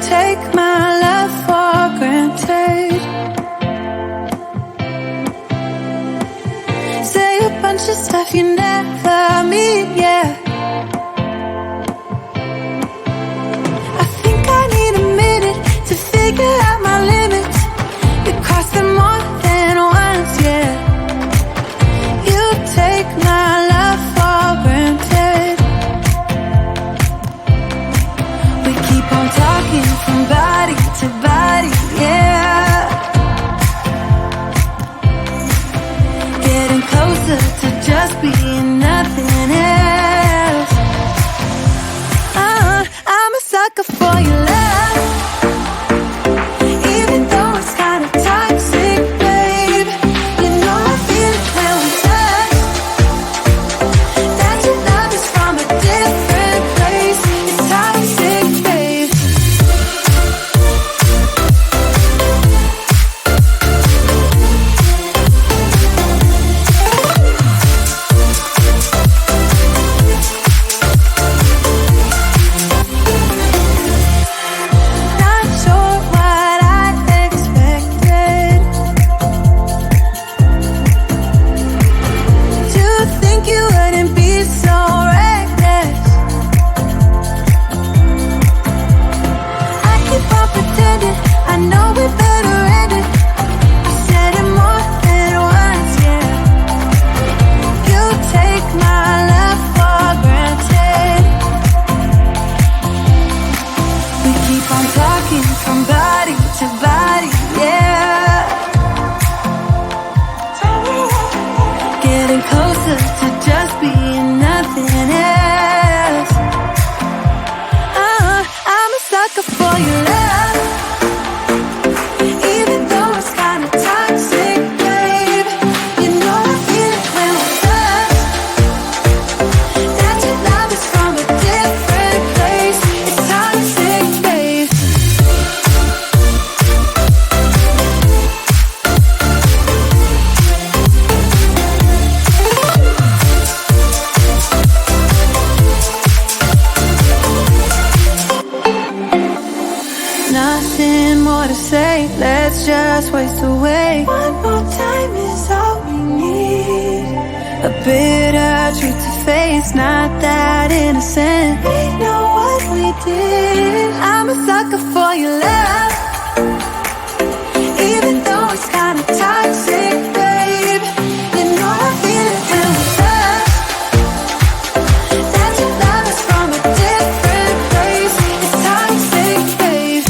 take my love for granted. Say a bunch of stuff you never mean, yeah. I think I need a minute to figure out my limits. You cross them more than once, yeah. You take my love for granted. We keep on talking from body to body, yeah. Getting closer to just being nothing else. I'm a sucker for your love, even though it's kinda toxic, babe. You know I feel it when we touch, that your love is from a different place. It's toxic, babe. Not sure what I expected. To think you wouldn't be so reckless. I keep on pretending I know we better end it. I said it more than once, yeah. You take my love for granted. We keep on talking from body to body, yeah. Getting closer to just being nothing else. I'm a sucker for your love, even though it's kinda toxic, babe. You know I feel it when we touch, that your love is from a different place. It's toxic, babe. Nothing more to say, let's just waste away. One more time is all we need. A bitter truth to face, not that innocent. We know what we did. I'm a sucker for your love, even though it's kinda toxic, babe. You know I feel it when we touch, that your love is from a different place. It's toxic, babe.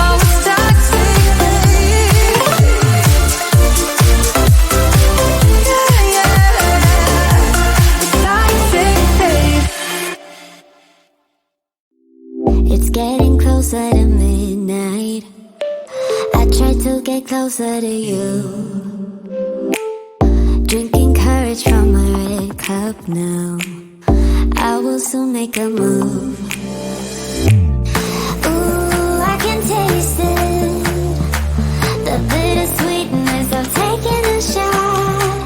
Oh, it's toxic, babe. Yeah, yeah. It's toxic, babe. It's getting closer to midnight. I try to get closer to you. Drinking courage from a red cup now. I will soon make a move. Ooh, I can taste it, the bittersweetness of taking a shot,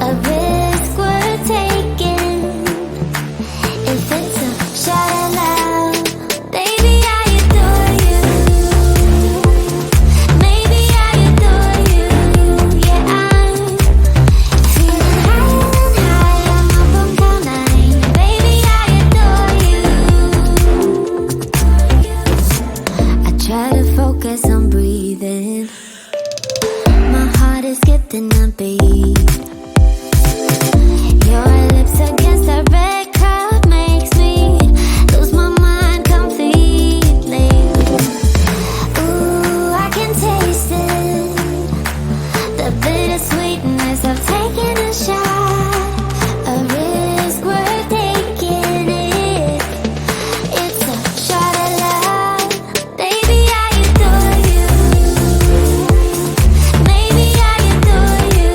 a risk worth taking. If it's a shot of love, baby, I adore you. Maybe I adore you. Yeah, I'm feeling higher and higher. I'm up on cloud nine. Baby, I adore you. I try to focus on breathing. My heart is skipping a beat. Your lips against the red cup makes me lose my mind completely. Ooh, I can taste it, the bittersweetness of taking a shot, a risk worth taking it. It's a shot of love, baby, I adore you. Maybe I adore you.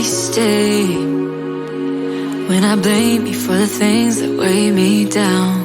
stay when I blame you for the things that weigh me down.